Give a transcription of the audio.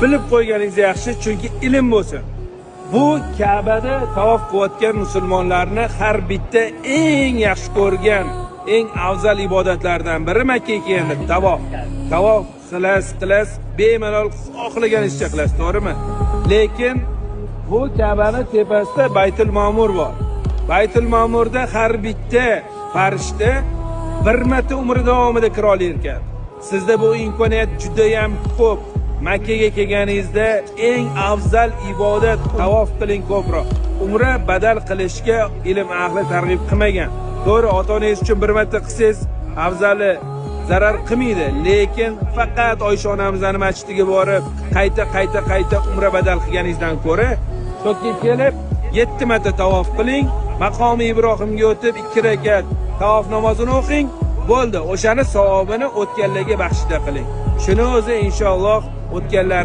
bilib qo'yganingiz yaxshi, chunki ilm bo'lsin. Bu Ka'bada tavof qilayotgan musulmonlarni har bitta eng yaxshi ko'rgan, eng afzal ibodatlardan biri Makkaga kelganda tavof. Tavof qilasiz, bemalol xohlaganingizcha qilasiz, to'g'rimi? Lekin bu Ka'baning tepasida Baytul Ma'mur bor. Baytul Ma'murda har bitta farishta bir marta umri davomida kira olar ekan. Sizda bu imkoniyat juda ham ko'p. Makkaga kelganingizda eng afzal ibodat tavof qiling ko'proq. Umra badal qilishga ilm ahli targ'ib qilmagan. To'g'ri, ota-onangiz uchun bir marta qilsangiz afzali zarar qilmaydi, lekin faqat Oysha onamizning masjidiga borib, qayta umra badal qilganingizdan ko'ra, sho'kka kelib 7 marta tavof qiling, maqomi Ibrohimga o'tib 2 rakat tavof namozini o'qing, bo'ldi. O'shani savobini o'tganlarga baxshida qiling. Shuni o'zi inshaalloh o'tganlar